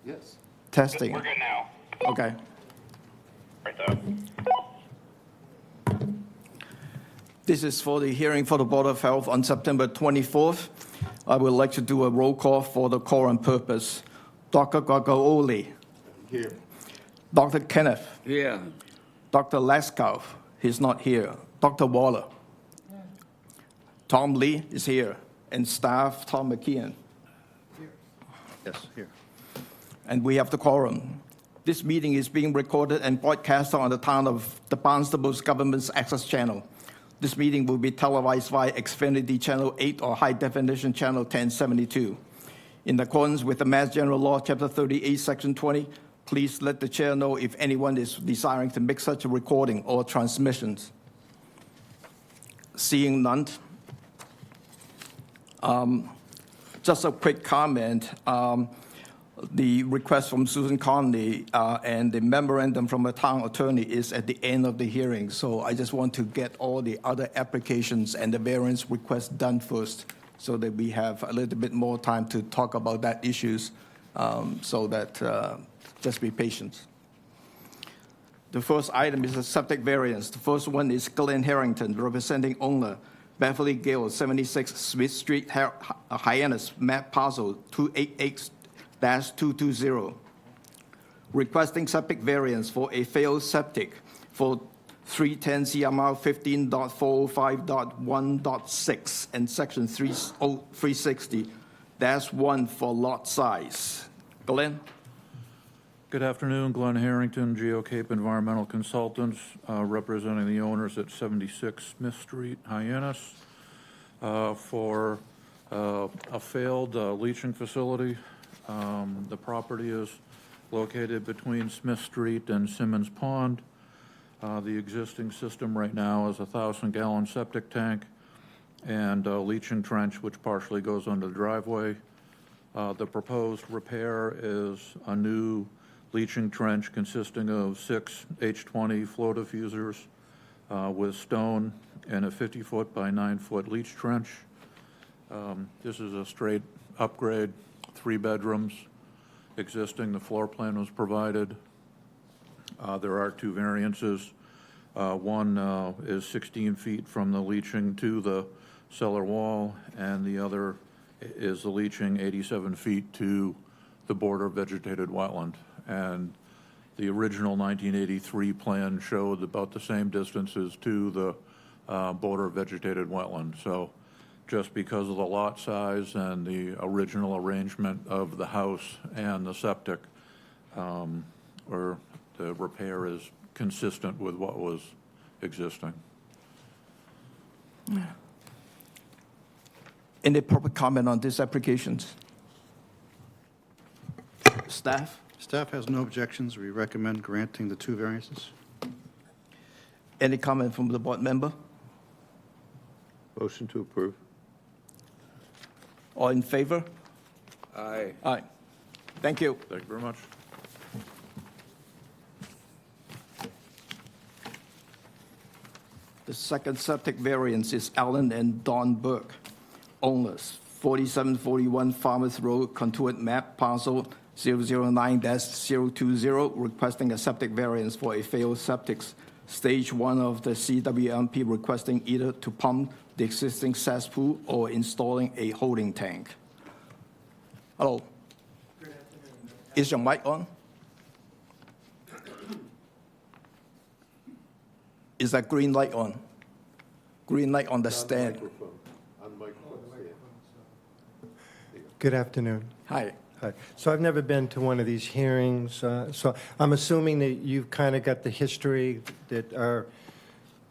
Yes. Testing. We're good now. Okay. Right there. This is for the hearing for the Board of Health on September 24th. I would like to do a roll call for the quorum purpose. Dr. Gagaoli. Here. Dr. Kenneth. Here. Dr. Leskow. He's not here. Dr. Waller. Tom Lee is here. And staff, Tom McKeon. Yes, here. And we have the quorum. This meeting is being recorded and broadcast on the Barnstable's Government's Access Channel. This meeting will be televised via Xfinity Channel 8 or High Definition Channel 1072. In accordance with the Mass General Law, Chapter 38, Section 20, please let the chair know if anyone is desiring to make such a recording or transmissions. Seeing none. Just a quick comment. The request from Susan Conley and the memorandum from the town attorney is at the end of the hearing. So I just want to get all the other applications and the variance requests done first so that we have a little bit more time to talk about that issues so that just be patient. The first item is a septic variance. The first one is Glen Harrington, representing owner Beverly Gill, 76 Smith Street, Hyannis, map parcel 288-220, requesting septic variance for a failed septic for 310 CMR 15.405.1.6 and section 360-1 for lot size. Glenn? Good afternoon, Glen Harrington, GeoCape Environmental Consultants, representing the owners at 76 Smith Street, Hyannis, for a failed leaching facility. The property is located between Smith Street and Simmons Pond. The existing system right now is a 1,000-gallon septic tank and a leaching trench, which partially goes under the driveway. The proposed repair is a new leaching trench consisting of 6 H20 flow diffusers with stone and a 50-foot by 9-foot leach trench. This is a straight upgrade, 3 bedrooms existing. The floor plan was provided. There are 2 variances. One is 16 feet from the leaching to the cellar wall, and the other is the leaching 87 feet to the border vegetated wetland. And the original 1983 plan showed about the same distances to the border vegetated wetland. So just because of the lot size and the original arrangement of the house and the septic, or the repair is consistent with what was existing. Any public comment on these applications? Staff? Staff has no objections. We recommend granting the 2 variances. Any comment from the board member? Motion to approve. All in favor? Aye. Aye. Thank you. Thank you very much. The second septic variance is Alan and Don Burke, owners, 4741 Falmouth Road, Cotuit map, parcel 009-020, requesting a septic variance for a failed septic. Stage 1 of the CWMP requesting either to pump the existing cesspool or installing a holding tank. Hello. Is your mic on? Is that green light on? Green light on the stand. On microphone. Good afternoon. Hi. Hi. So I've never been to one of these hearings, so I'm assuming that you've kind of got the history that our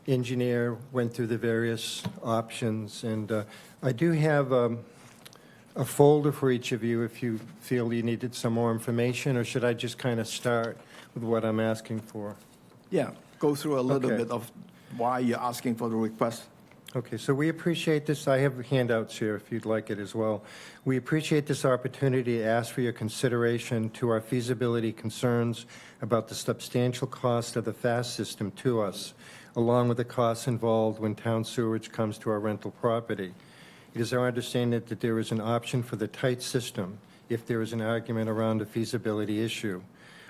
engineer went through the various options, and I do have a folder for each of you if you feel you needed some more information, or should I just kind of start with what I'm asking for? Yeah, go through a little Okay. bit of why you're asking for the request. Okay, so we appreciate this. I have handouts here if you'd like it as well. We appreciate this opportunity to ask for your consideration to our feasibility concerns about the substantial cost of the FAST system to us, along with the costs involved when town sewage comes to our rental property. It is our understanding that there is an option for the tight system if there is an argument around a feasibility issue.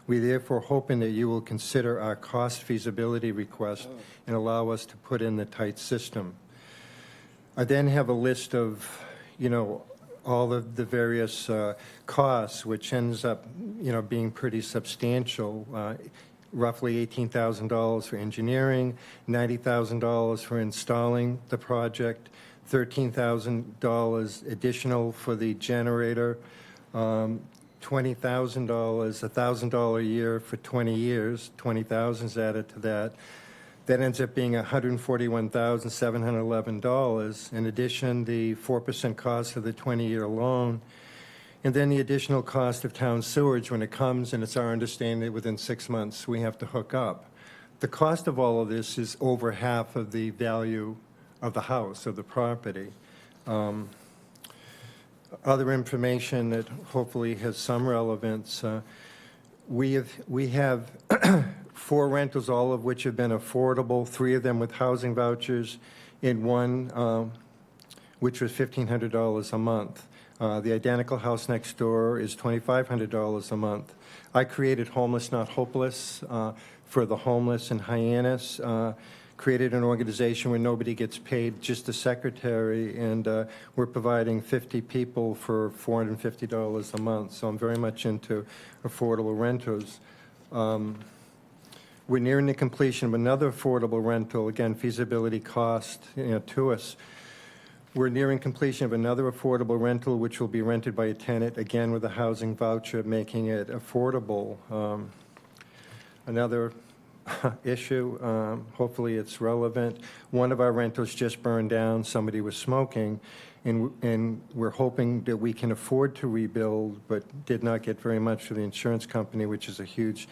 We therefore hoping that you will consider our cost feasibility request and allow us to put in the tight system. I then have a list of, all of the various costs, which ends up, being pretty substantial. Roughly $18,000 for engineering, $90,000 for installing the project, $13,000 additional for the generator, $20,000, $1,000 a year for 20 years, 20,000 is added to that. That ends up being $141,711. In addition, the 4% cost of the 20-year loan, and then the additional cost of town sewage when it comes, and it's our understanding that within 6 months we have to hook up. The cost of all of this is over half of the value of the house, of the property. Other information that hopefully has some relevance. We have 4 rentals, all of which have been affordable, 3 of them with housing vouchers, and 1 which was $1,500 a month. The identical house next door is $2,500 a month. I created Homeless Not Hopeless for the homeless in Hyannis, created an organization where nobody gets paid, just the secretary, and we're providing 50 people for $450 a month. So I'm very much into affordable renters. We're nearing the completion of another affordable rental, again, feasibility cost to us. We're nearing completion of another affordable rental, which will be rented by a tenant, again with a housing voucher, making it affordable. Another issue, hopefully it's relevant. One of our rentals just burned down. Somebody was smoking, and we're hoping that we can afford to rebuild, but did not get very much for the insurance company, which is a huge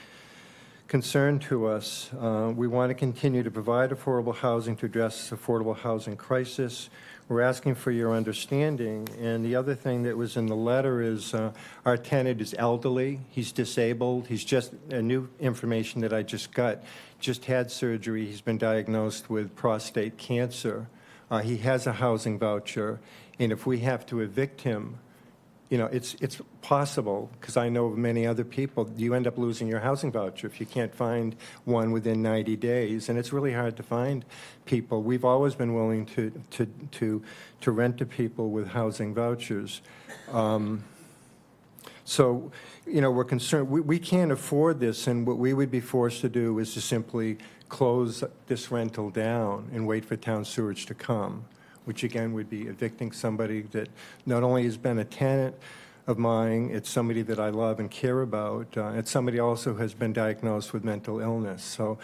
concern to us. We want to continue to provide affordable housing to address this affordable housing crisis. We're asking for your understanding. And the other thing that was in the letter is our tenant is elderly. He's disabled. He's just, new information that I just got, just had surgery. He's been diagnosed with prostate cancer. He has a housing voucher. And if we have to evict him, it's possible, because I know of many other people, you end up losing your housing voucher if you can't find one within 90 days, and it's really hard to find people. We've always been willing to rent to people with housing vouchers. So, we're concerned. We can't afford this, and what we would be forced to do is to simply close this rental down and wait for town sewage to come, which again would be evicting somebody that not only has been a tenant of mine, it's somebody that I love and care about. It's somebody also who has been diagnosed with mental illness. So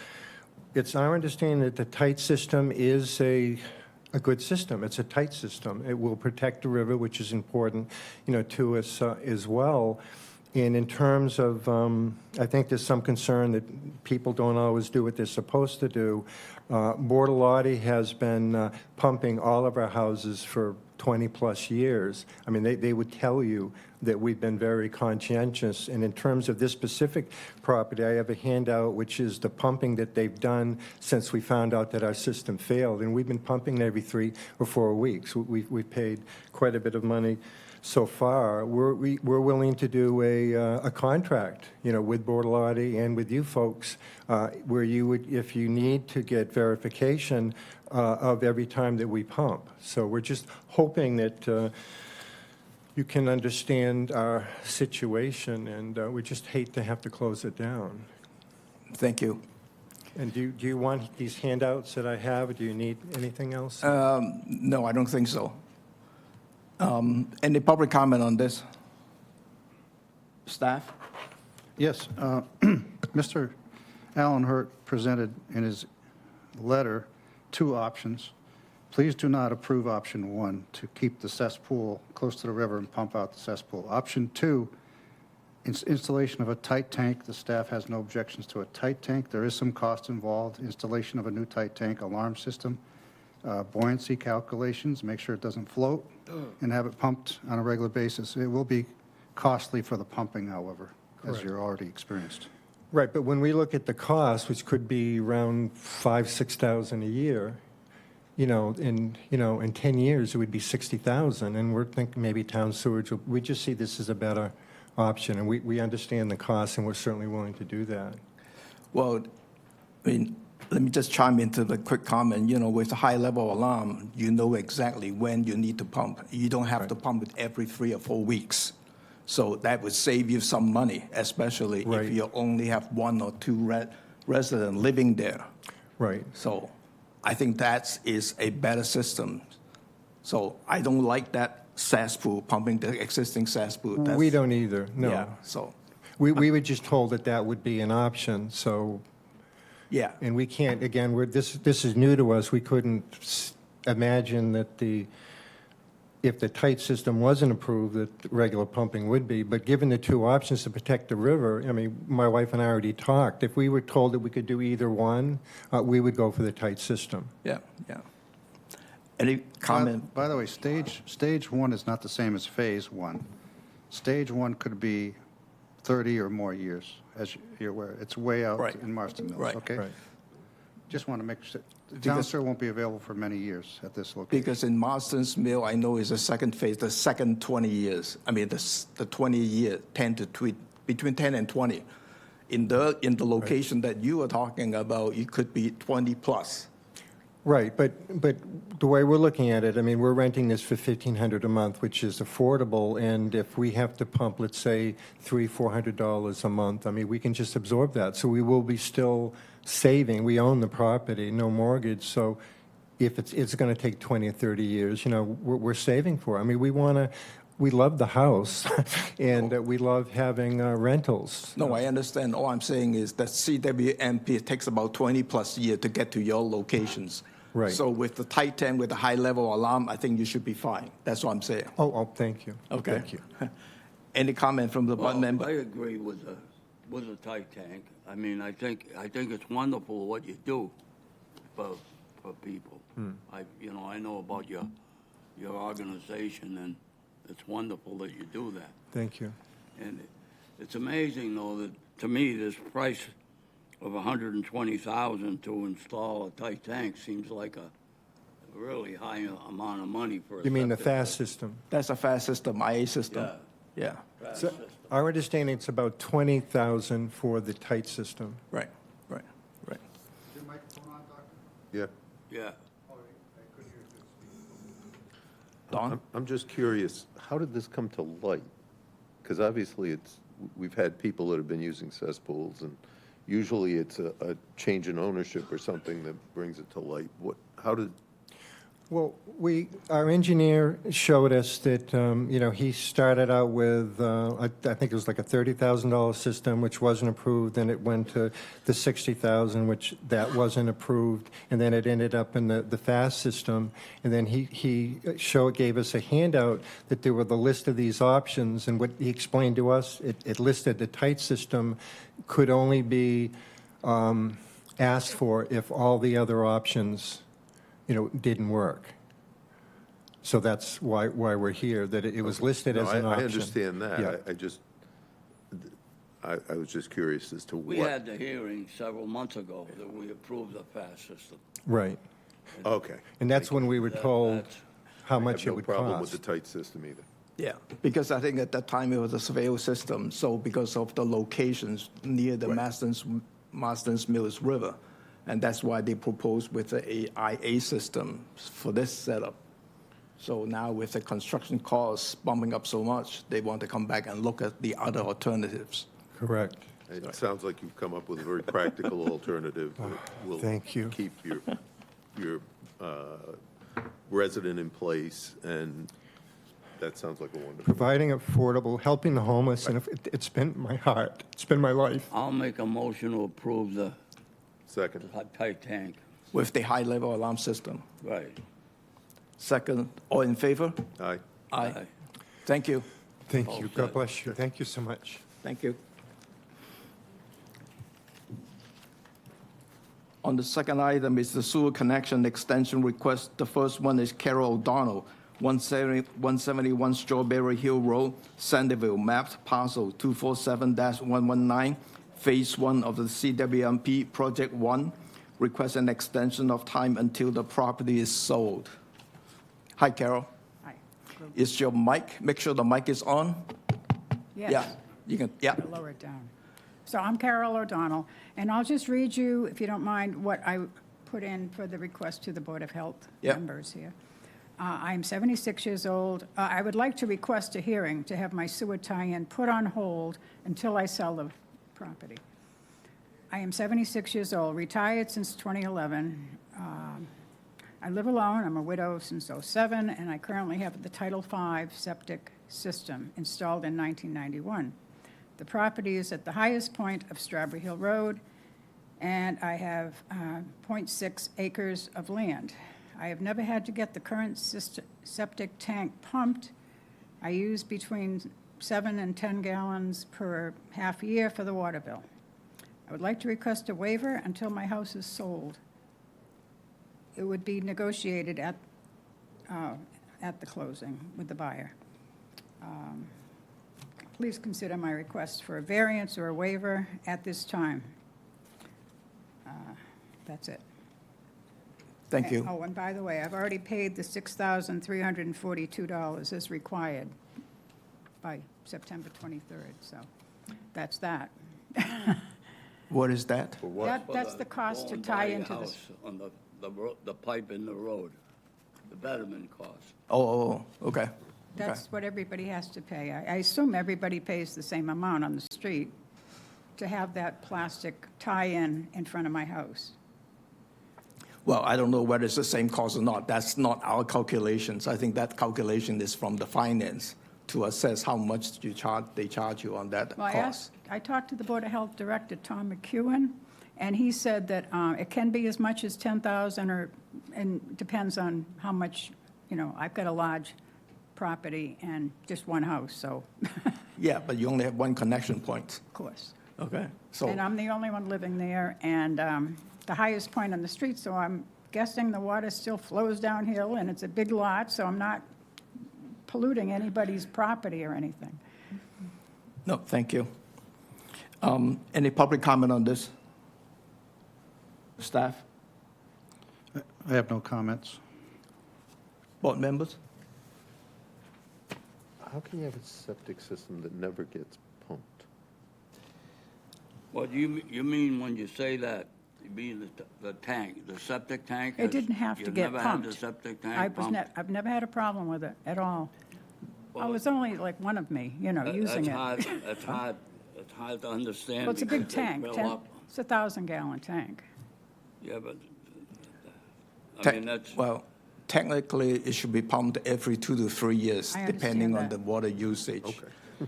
it's our understanding that the tight system is a good system. It's a tight system. It will protect the river, which is important, to us as well. And in terms of, I think there's some concern that people don't always do what they're supposed to do. Bortolotti has been pumping all of our houses for 20-plus years. I mean, they would tell you that we've been very conscientious. And in terms of this specific property, I have a handout, which is the pumping that they've done since we found out that our system failed. And we've been pumping every 3 or 4 weeks. We've paid quite a bit of money so far. We're willing to do a contract, with Bortolotti and with you folks, where you would, if you need to get verification of every time that we pump. So we're just hoping that you can understand our situation, and we just hate to have to close it down. Thank you. And do you want these handouts that I have, or do you need anything else? No, I don't think so. Any public comment on this? Staff? Yes, Mr. Allen Hurt presented in his letter 2 options. Please do not approve option 1, to keep the cesspool close to the river and pump out the cesspool. Option 2, installation of a tight tank. The staff has no objections to a tight tank. There is some cost involved. Installation of a new tight tank, alarm system, buoyancy calculations, make sure it doesn't float, and have it pumped on a regular basis. It will be costly for the pumping, however, as you're already experienced. Right, but when we look at the cost, which could be around $5,000 to $6,000 a year, in 10 years, it would be 60,000, and we're thinking maybe town sewage, we just see this as a better option, and we understand the cost, and we're certainly willing to do that. Well, I mean, let me just chime into the quick comment. With the high-level alarm, you know exactly when you need to pump. You don't have to pump it every 3 or 4 weeks. So that would save you some money, especially Right. if you only have 1 or 2 residents living there. Right. So I think that is a better system. So I don't like that cesspool, pumping the existing cesspool. We don't either, no. Yeah, so, We were just told that that would be an option, so, yeah. and we can't, again, this is new to us. We couldn't imagine that if the tight system wasn't approved, that regular pumping would be. But given the 2 options to protect the river, I mean, my wife and I already talked. If we were told that we could do either one, we would go for the tight system. Yeah. Any comment? By the way, stage 1 is not the same as phase 1. Stage 1 could be 30 or more years, as you're aware. It's way out Right. in Marston Mills, Right. okay? Right. Just want to make sure, the town Because- sewer won't be available for many years at this location. Because in Marston's Mill, I know is the second phase, the second 20 years. I mean, the 20 year, 10 to between 10 and 20. In the location that you were talking about, it could be 20 plus. Right, but the way we're looking at it, I mean, we're renting this for $1,500 a month, which is affordable, and if we have to pump, let's say, $300-400 a month, I mean, we can just absorb that. So we will be still saving. We own the property, no mortgage, so if it's going to take 20 or 30 years, we're saving for it. I mean, we love the house, and we love having rentals. No, I understand. All I'm saying is that CWMP, it takes about 20 plus years to get to your locations. Right. So with the tight tank, with the high-level alarm, I think you should be fine. That's what I'm saying. Oh, thank you. Okay. Thank you. Any comment from the board Well, member? I agree with the tight tank. I mean, I think it's wonderful what you do for people. I know about your organization, and it's wonderful that you do that. Thank you. And it's amazing, though, that to me this price of $120,000 to install a tight tank seems like a really high amount of money for a You mean the septic fast system? That's a fast system, IA system. Yeah. Yeah, fast So, system. our understanding, it's about 20,000 for the tight system. right. Your microphone on, Doctor? Yeah. Yeah. Don? I'm just curious, how did this come to light? Because obviously we've had people that have been using cesspools, and usually it's a change in ownership or something that brings it to light. How did, Well, our engineer showed us that, he started out with, I think it was like a $30,000 system, which wasn't approved, then it went to the $60,000, which that wasn't approved, and then it ended up in the fast system, and then he gave us a handout that there were the list of these options, and what he explained to us, it listed the tight system could only be asked for if all the other options didn't work. So that's why we're here, that it was listed as an option. I understand that. Yeah. I was just curious as to what. We had the hearing several months ago that we approved the fast system. Right. Okay. And that's when we were told That's- how I much have it no would problem with the cost. tight system either. Yeah, because I think at that time it was a surveil system, so because of the locations near the Marstons Mills River, and that's why they proposed with the IA system for this setup. So now with the construction costs bumping up so much, they want to come back and look at the other alternatives. Correct. It sounds like you've come up with a very practical alternative that will Thank you. keep your resident in place, and that sounds like a wonderful. Providing affordable, helping the homeless, and it's been my heart, it's been my life. I'll make a motion to approve the Second. tight tank. With the high-level alarm system. Right. Second, all in favor? Aye. Aye. Thank you. Thank you. God bless you. Thank you so much. Thank you. On the second item is the sewer connection extension request. The first one is Carole O'Donnell, 171 Strawberry Hill Road, Centerville, mapped parcel 247-119, Phase 1 of the CWMP Project 1, request an extension of time until the property is sold. Hi, Carole. Hi. Is your mic, make sure the mic is on? Yes. Yeah, you can, yeah. Lower it down. So I'm Carole O'Donnell, and I'll just read you, if you don't mind, what I put in for the request to the Board of Health Yep. members here. I'm 76 years old. I would like to request a hearing to have my sewer tie-in put on hold until I sell the property. I am 76 years old, retired since 2011. I live alone. I'm a widow since '07, and I currently have the Title V septic system installed in 1991. The property is at the highest point of Strawberry Hill Road, and I have 0.6 acres of land. I have never had to get the current septic tank pumped. I use between 7 and 10 gallons per half year for the water bill. I would like to request a waiver until my house is sold. It would be negotiated at the closing with the buyer. Please consider my request for a variance or a waiver at this time. That's it. Thank you. Oh, and by the way, I've already paid the $6,342 as required by September 23rd, so that's that. What is that? For what? That's the cost to Going tie by your into this. house on the pipe in the road, the betterment cost. Oh, okay. That's what everybody has to pay. I assume everybody pays the same amount on the street to have that plastic tie-in in front of my house. Well, I don't know whether it's the same cost or not. That's not our calculations. I think that calculation is from the finance to assess how much they charge you on that Well, cost. I talked to the Board of Health Director, Tom McEwen, and he said that it can be as much as $10,000 and depends on how much, I've got a large property and just one house, so, Yeah, but you only have one connection point. of course. Okay. So, And I'm the only one living there, and the highest point on the street, so I'm guessing the water still flows downhill, and it's a big lot, so I'm not polluting anybody's property or anything. no, thank you. Any public comment on this? Staff? I have no comments. Board members? How can you have a septic system that never gets pumped? What you mean when you say that? You mean the tank, the septic tank? It didn't have to get You've never had the pumped. septic tank pumped? I've never had a problem with it at all. Well, It was only like one of me, using That's it. hard, it's hard to understand. Well, it's a big because they tank, fill 10 up. it's a 1,000-gallon tank. Yeah, but, I Te- mean, that's, Well, technically, it should be pumped every 2 to 3 years, I depending on understand the that. water usage.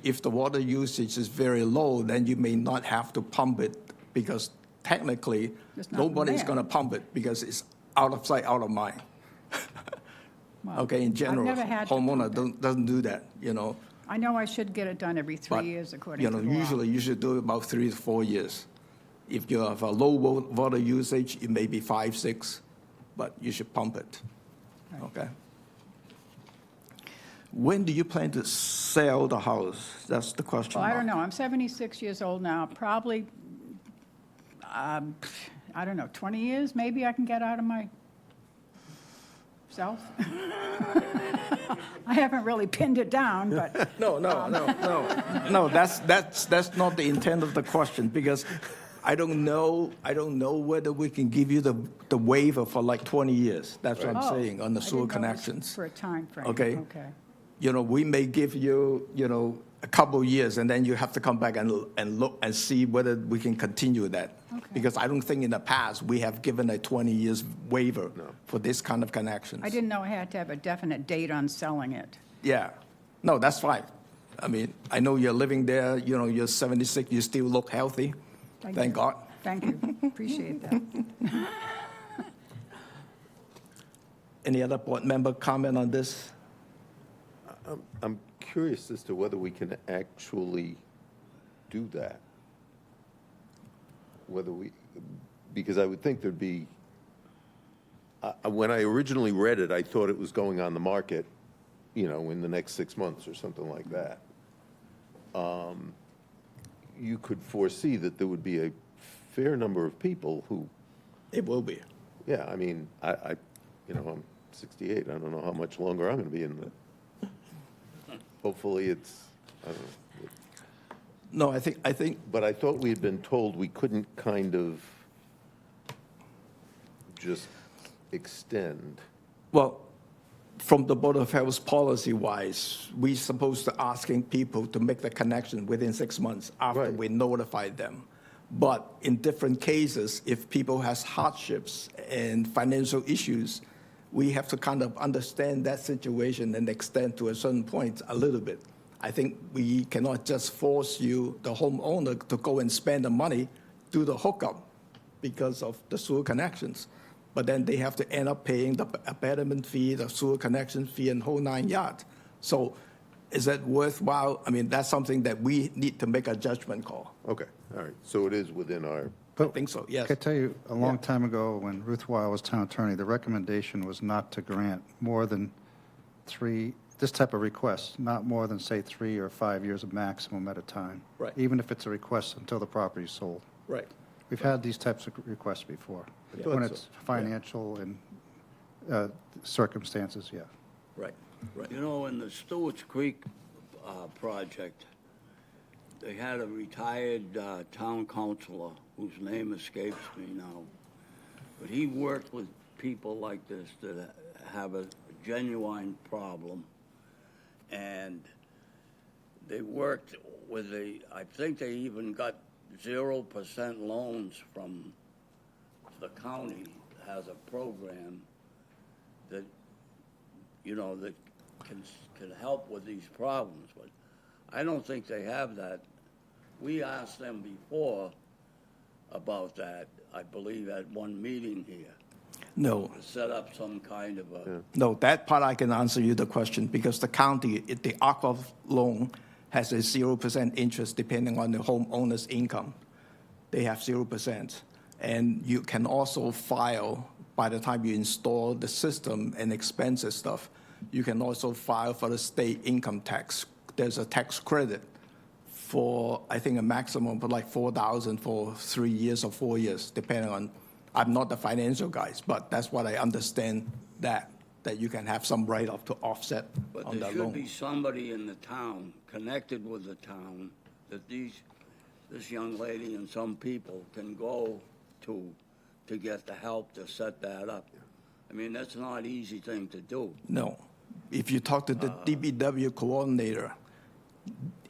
If the water usage is very low, then you may not have to pump it because technically, There's nothing nobody's there. going to pump it because it's out of sight, out of mind. Well, Okay, in general, never had to homeowner pump doesn't do that, I know I should get it done every 3 But, years according to the law. usually you should do it about 3 to 4 years. If you have a low water usage, it may be 5, 6, but you should pump it. Right. Okay. When do you plan to sell the house? That's the question. Well, I don't mark. know. I'm 76 years old now. Probably, I don't know, 20 years maybe I can get out of myself. I haven't really pinned it down, but No, that's not the intent of the question because I don't know whether we can give you the waiver for like 20 years. That's what I'm Oh, saying on the I sewer didn't know it was connections. for a time frame. Okay. Okay. We may give you, a couple of years, and then you have to come back and look and see whether we can continue that. Okay. Because I don't think in the past we have given a 20 years waiver for this kind of connections. I didn't know I had to have a definite date on selling it. Yeah. No, that's fine. I mean, I know you're living there, you're 76, you still look healthy. Thank you. God. Thank you. Appreciate that. Any other board member comment on this? I'm curious as to whether we can actually do that. Because I would think there'd be, when I originally read it, I thought it was going on the market, in the next 6 months or something like that. You could foresee that there would be a fair number of people who It will be. Yeah, I mean, I'm 68, I don't know how much longer I'm gonna be in the, hopefully it's, I don't know. No, I think, But I thought we had been told we couldn't kind of just extend. well, from the Board of Health policy-wise, we're supposed to asking people to make the connection within 6 months after Right. we notify them. But in different cases, if people has hardships and financial issues, we have to kind of understand that situation and extend to a certain point a little bit. I think we cannot just force you, the homeowner, to go and spend the money, do the hookup because of the sewer connections. But then they have to end up paying the abandonment fee, the sewer connection fee, and whole 9 yards. So is that worthwhile? I mean, that's something that we need to make a judgment call. Okay, all right, so it is within our, I think so, yes. I can tell you, a long time ago, when Ruth Weil was town attorney, the recommendation was not to grant more than 3, this type of request, not more than, say, 3 or 5 years of maximum at a time. Right. Even if it's a request until the property is sold. Right. We've had these types of requests before. thought When so. it's financial and circumstances, yeah. Right, right. You know, in the Stewart's Creek project, they had a retired town councilor whose name escapes me now. But he worked with people like this that have a genuine problem. And they worked with I think they even got 0% loans from the county. Has a program that, that can help with these problems. But I don't think they have that. We asked them before about that, I believe, at one meeting here, No, to set up some kind of a, no, that part I can answer you the question, because the county, the ARPA loan has a 0% interest depending on the homeowner's income. They have 0%. And you can also file, by the time you install the system and expenses stuff, you can also file for the state income tax. There's a tax credit for, I think, a maximum of like $4,000 for 3 years or 4 years, depending on, I'm not the financial guys, but that's what I understand, that you can have some write-off to offset but on there that should loan. be somebody in the town, connected with the town, that this young lady and some people can go to get the help to set that up. I mean, that's not an easy thing to do. No. If you talk to the DPW coordinator,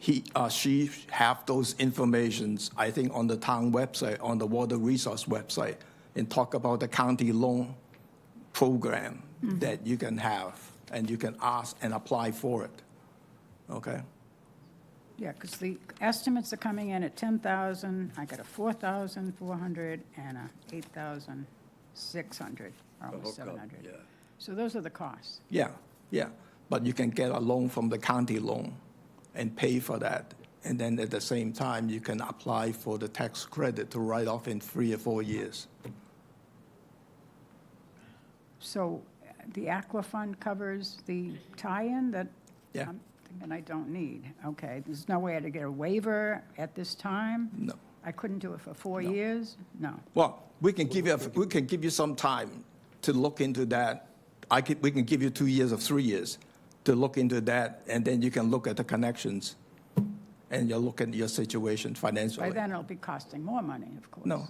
she have those informations, I think, on the town website, on the water resource website, and talk about the county loan program that you can have, and you can ask and apply for it. Okay? Yeah, because the estimates are coming in at 10,000, I got a 4,400 and a 8,600, or almost hookup, 700. yeah. So those are the costs. Yeah, yeah. But you can get a loan from the county loan and pay for that. And then at the same time, you can apply for the tax credit to write off in 3 or 4 years. So the Aqua Fund covers the tie-in that Yeah. I'm thinking I don't need. Okay, there's no way to get a waiver at this time? No. I couldn't do it for 4 years? No. Well, we can give you some time to look into that. We can give you 2 years or 3 years to look into that, and then you can look at the connections, and you'll look at your situation financially. By then, it'll be costing more money, of course. No.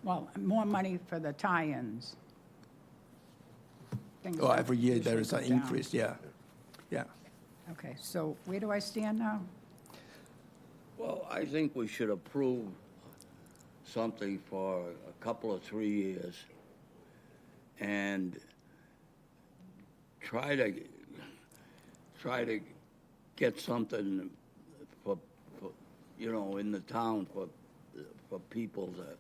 Well, more money for the tie-ins. Things Well, like every year there usually is an go down. increase, yeah. Yeah. Okay, so where do I stand now? Well, I think we should approve something for a couple of 3 years and try to get something for in the town for people that,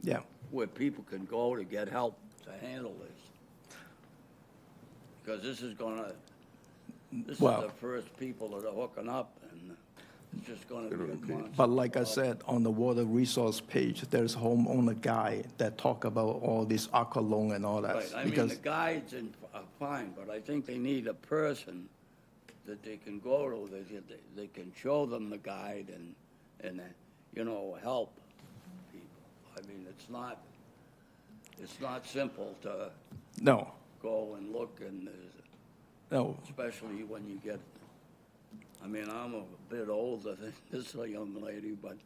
Yeah. where people can go to get help to handle this. Because this is Well- the first people that are hooking up, and it's just gonna be a constant. But like I said, on the water resource page, there's homeowner guide that talk about all this aqua loan and all that. Right, I mean, Because the guides are fine, but I think they need a person that they can go to, they can show them the guide and help people. I mean, it's not, it's not simple to No, go and look, and no. especially when you get, I mean, I'm a bit older than this young lady, but,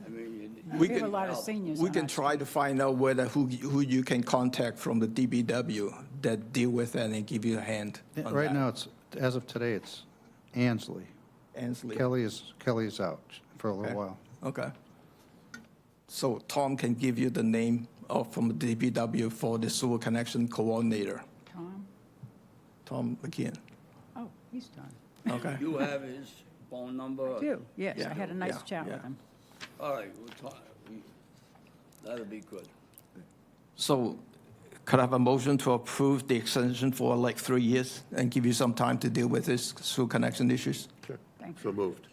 I mean, We We have a can- lot of seniors We on can our try to find out who you can contact from the DBW that deal with that and give you a hand on Right that. now, as of today, it's Ansley. Ansley. Kelly is out for a little while. Okay. So Tom can give you the name from the DPW for the sewer connection coordinator, Tom? Tom McKeon. Oh, he's done. Okay. you have his phone number? I do, yes, Yeah. I had a nice Yeah, chat with yeah. him. All right, that'll be good. So could I have a motion to approve the extension for like 3 years and give you some time to deal with this sewer connection issues? Sure. Thank So moved.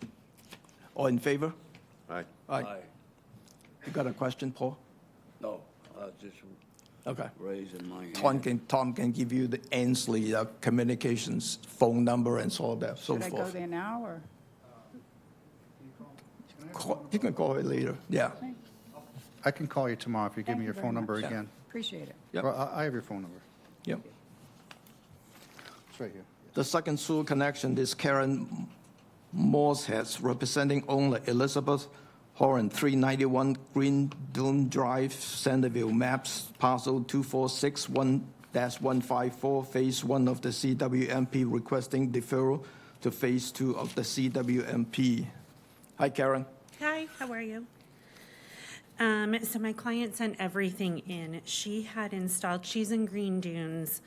All in favor? Aye. Aye. Aye. You got a question, Paul? No, I was just Okay. raising my hand. Tom can give you the Ansley communications phone number and so that, so Should I go forth. there now, or? You can call it later, yeah. I can call you tomorrow if you give Thank me you your very phone number much. again. Appreciate it. Yep. Well, I have your phone number. Yep. It's right here. The second sewer connection is Karen Moreshead, representing owner Elizabeth Horan, 391 Green Dune Drive, Centerville, maps parcel 2461-154, phase 1 of the CWMP, requesting deferral to phase 2 of the CWMP. Hi, Karen. Hi, how are you? So my client sent everything in. She had installed, she's in Green Dunes,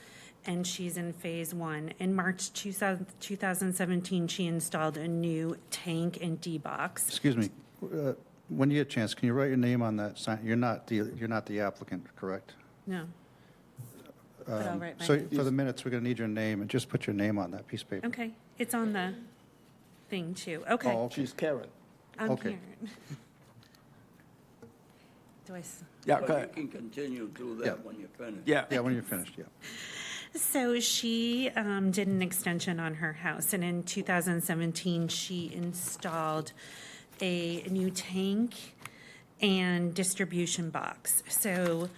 and she's in Phase 1. In March 2017, she installed a new tank and D-box. Excuse me, when you get a chance, can you write your name on that sign? You're not the applicant, correct? No. But I'll write my So name. for the minutes, we're going to need your name, and just put your name on that piece of paper. Okay, it's on the thing, too. Okay. Oh, okay. She's Karen. I'm okay. Karen. Do I? Yeah, But go you ahead. can continue to do Yeah. that when you're finished. Yeah. Yeah, when you're finished, yeah. So she did an extension on her house, and in 2017, she installed a new tank and distribution box. So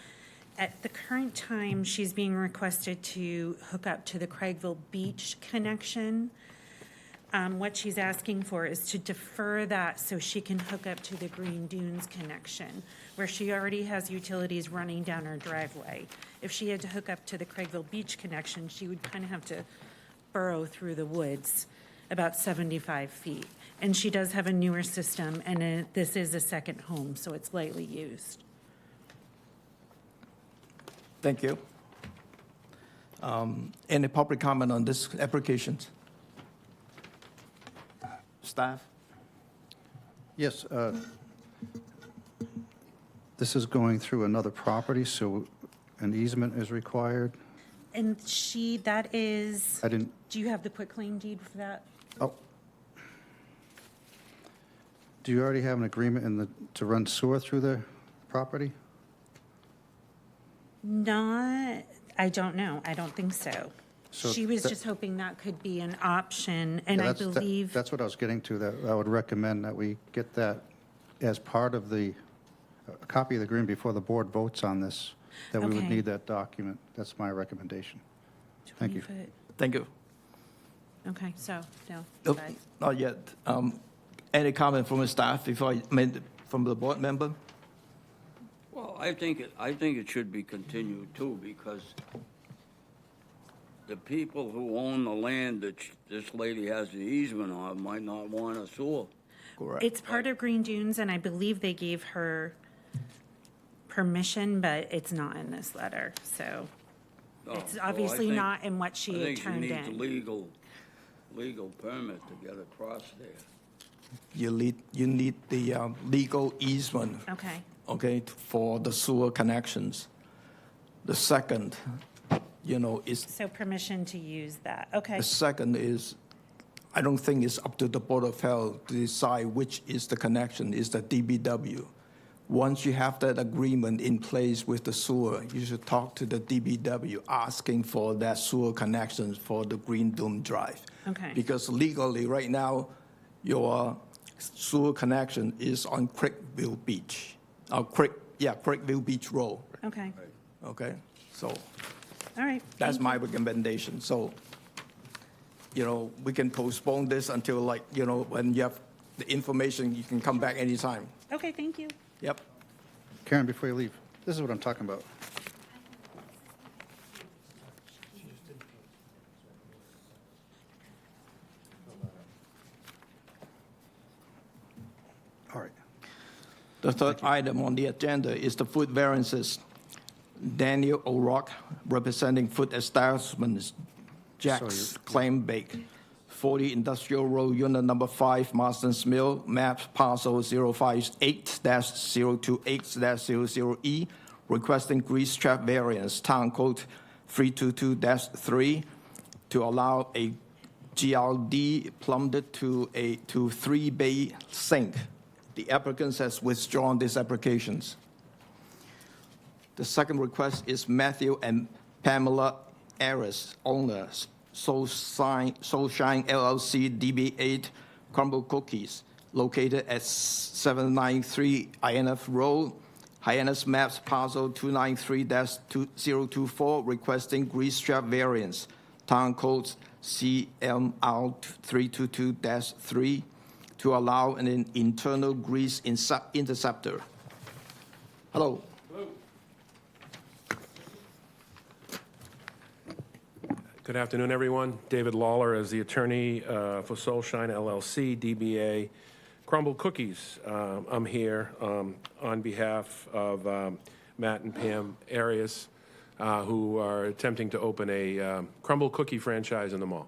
at the current time, she's being requested to hook up to the Craigville Beach connection. What she's asking for is to defer that so she can hook up to the Green Dunes connection, where she already has utilities running down her driveway. If she had to hook up to the Craigville Beach connection, she would kind of have to burrow through the woods about 75 feet. And she does have a newer system, and this is a second home, so it's lightly used. Thank you. Any public comment on this application? Staff? Yes, this is going through another property, so an easement is required. And that is, I didn't, do you have the quitclaim deed for that? oh. Do you already have an agreement to run sewer through the property? Not, I don't know. I don't think so. So She was that- just hoping that could be an option, and Yeah, I that's- believe, That's what I was getting to, that I would recommend that we get that as part of a copy of the agreement before the board votes on this, that we would Okay. need that document. That's my recommendation. Thank you. 20 foot. Thank you. Okay, so, no. Nope, bye. not yet. Any comment from the staff from the board member? Well, I think it should be continued too, because the people who own the land that this lady has the easement on might not want a sewer. Correct. It's part of Green Dunes, and I believe they gave her permission, but it's not in this letter, so Oh, it's so I obviously think- not in what she had turned I think she in. needs a legal permit to get across there. You need the legal easement, Okay, okay, for the sewer connections. The second, is so permission to use that, okay. the second is, I don't think it's up to the Board of Health to decide which is the connection, is the DBW. Once you have that agreement in place with the sewer, you should talk to the DBW asking for that sewer connections for the Green Dome Drive. Okay. Because legally, right now, your sewer connection is on Creekville Beach. Creekville Beach Road. Okay, Okay? So All right. that's thank my recommendation. So, we can postpone this until when you have the information, you can come back anytime. you. Okay, thank you. Yep. Karen, before you leave, this is what I'm talking about. All right. The third item on the agenda is the food variances. Daniel O'Rourke, representing food establishments, Jack's Claim Bake, 40 Industrial Road, Unit Number 5, Marstons Mill, map parcel 058-028-00E, requesting grease trap variance, Town Code 322-3, to allow a GLD plumbed to 3-bay sink. The applicant has withdrawn these applications. The second request is Matthew and Pamela Arias, owners, Soulshine LLC, DB8, Crumbl Cookies, located at 793 Hyannis Road, Hyannis Maps Parcel 293-024, requesting grease trap variance, Town Code CMR 322-3, to allow an internal grease interceptor. Hello. Good afternoon, everyone. David Lawler is the attorney for Soulshine LLC, DBA Crumbl Cookies. I'm here on behalf of Matt and Pam Arias, who are attempting to open a Crumbl cookie franchise in the mall.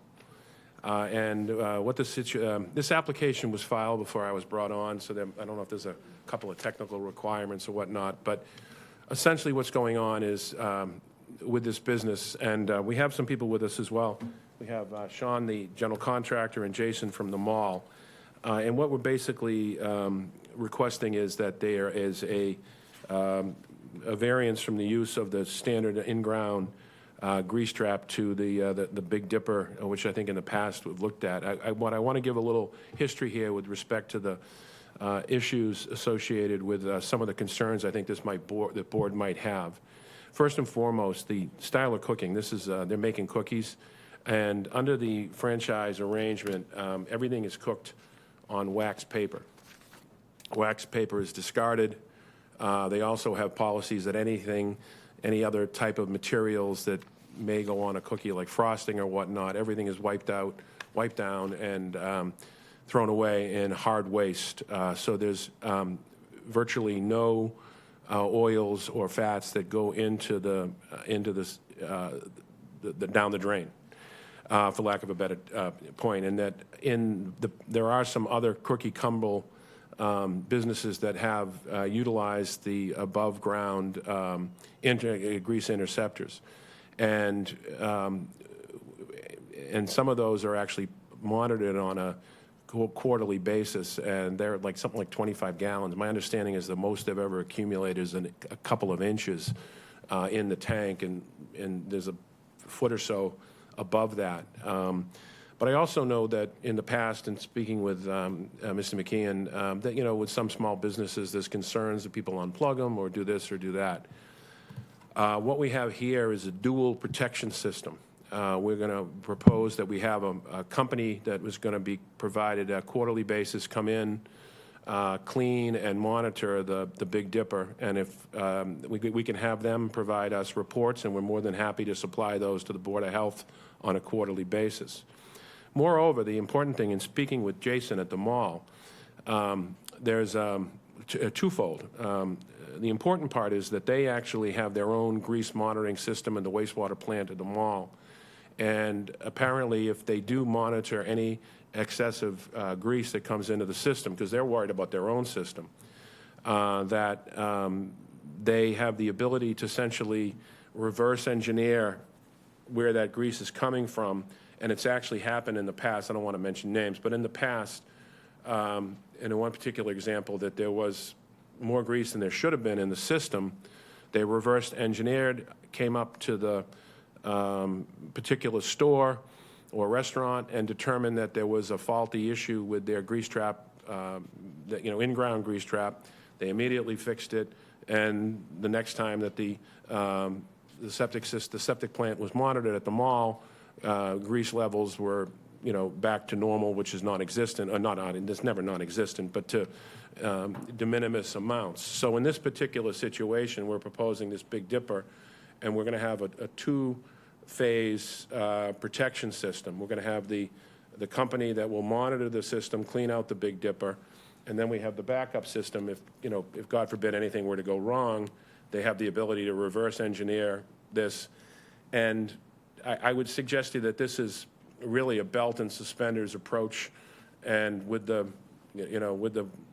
This application was filed before I was brought on, so I don't know if there's a couple of technical requirements or whatnot, but essentially what's going on is with this business, and we have some people with us as well. We have Sean, the general contractor, and Jason from the mall. And what we're basically requesting is that there is a variance from the use of the standard in-ground grease trap to the Big Dipper, which I think in the past we've looked at. I want to give a little history here with respect to the issues associated with some of the concerns I think the board might have. First and foremost, the style of cooking. This is they're making cookies, and under the franchise arrangement, everything is cooked on wax paper. Wax paper is discarded. They also have policies that any other type of materials that may go on a cookie, like frosting or whatnot, everything is wiped down, and thrown away in hard waste. So there's virtually no oils or fats that go into this down the drain, for lack of a better point. And that there are some other cookie Crumbl businesses that have utilized the above ground grease interceptors, and some of those are actually monitored on a quarterly basis, and they're something like 25 gallons. My understanding is the most they've ever accumulated is a couple of inches in the tank, and there's a foot or so above that. But I also know that in the past, and speaking with Mr. McKeon, that with some small businesses, there's concerns that people unplug them or do this or do that. What we have here is a dual protection system. We're going to propose that we have a company that was going to be provided a quarterly basis, come in, clean and monitor the Big Dipper, and if we can have them provide us reports, and we're more than happy to supply those to the Board of Health on a quarterly basis. Moreover, the important thing in speaking with Jason at the mall, there's twofold. The important part is that they actually have their own grease monitoring system in the wastewater plant at the mall. And apparently, if they do monitor any excessive grease that comes into the system, because they're worried about their own system, that they have the ability to essentially reverse engineer where that grease is coming from. And it's actually happened in the past. I don't want to mention names, but in the past, in one particular example, that there was more grease than there should have been in the system. They reversed engineered, came up to the particular store or restaurant and determined that there was a faulty issue with their grease trap, in-ground grease trap. They immediately fixed it, And the next time that the septic plant was monitored at the mall, grease levels were, back to normal, which is non-existent, or it's never non-existent, but to de minimis amounts. So in this particular situation, we're proposing this Big Dipper, and we're going to have a two-phase protection system. We're going to have the company that will monitor the system, clean out the Big Dipper, and then we have the backup system. If God forbid anything were to go wrong, they have the ability to reverse engineer this. And I would suggest to you that this is really a belt and suspenders approach, and with the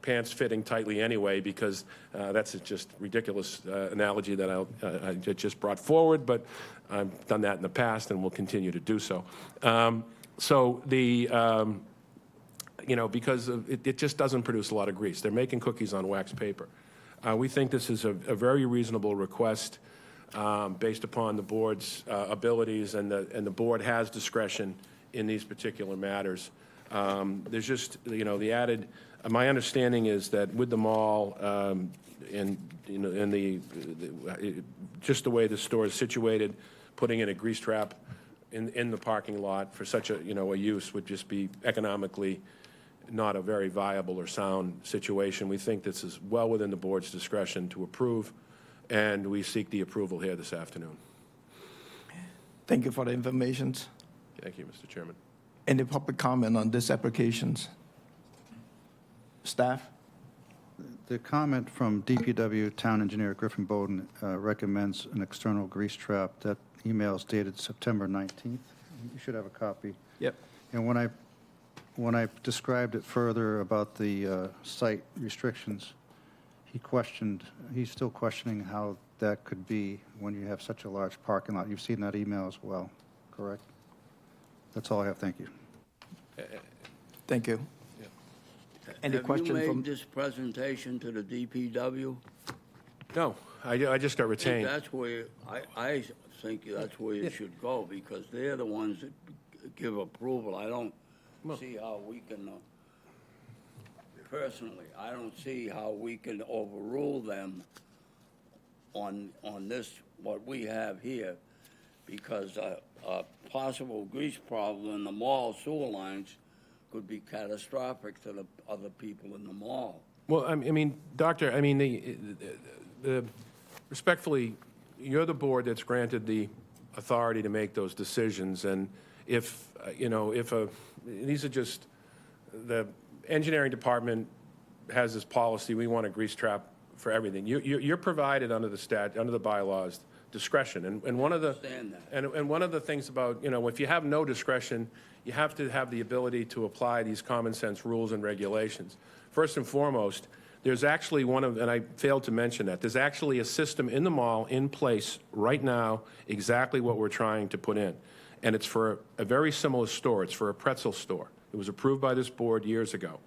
pants fitting tightly anyway, because that's a just ridiculous analogy that I just brought forward, but I've done that in the past and will continue to do so. Because it just doesn't produce a lot of grease. They're making cookies on wax paper. We think this is a very reasonable request based upon the board's abilities, and the board has discretion in these particular matters. There's just, the added, my understanding is that with the mall and just the way the store is situated, putting in a grease trap in the parking lot for such a use would just be economically not a very viable or sound situation. We think this is well within the board's discretion to approve, and we seek the approval here this afternoon. Thank you for the information. Thank you, Mr. Chairman. Any public comment on this applications? Staff? The comment from DPW Town Engineer Griffin Bowden recommends an external grease trap. That email is dated September 19th. You should have a copy. Yep. And when I described it further about the site restrictions, he's still questioning how that could be when you have such a large parking lot. You've seen that email as well, correct? That's all I have. Thank you. Thank you. Any question Have you from? made this presentation to the DPW? No, I just got retained. That's where, I think that's where you should go, because they're the ones that give approval. I don't see how we can, personally, I don't see how we can overrule them on this, what we have here, because a possible grease problem in the mall sewer lines could be catastrophic to the other people in the mall. Well, I mean, Doctor, I mean, respectfully, you're the board that's granted the authority to make those decisions, and if, these are just, the engineering department has this policy, we want a grease trap for everything. You're provided under the bylaws discretion, and one of the and one of the things about, if you have no discretion, you have to have the ability to apply these common sense rules and regulations. First and foremost, there's actually and I failed to mention that, there's actually a system in the mall in place right now, exactly what we're trying to put in. And it's for a very similar store. It's for a pretzel store. It was approved by this board years ago.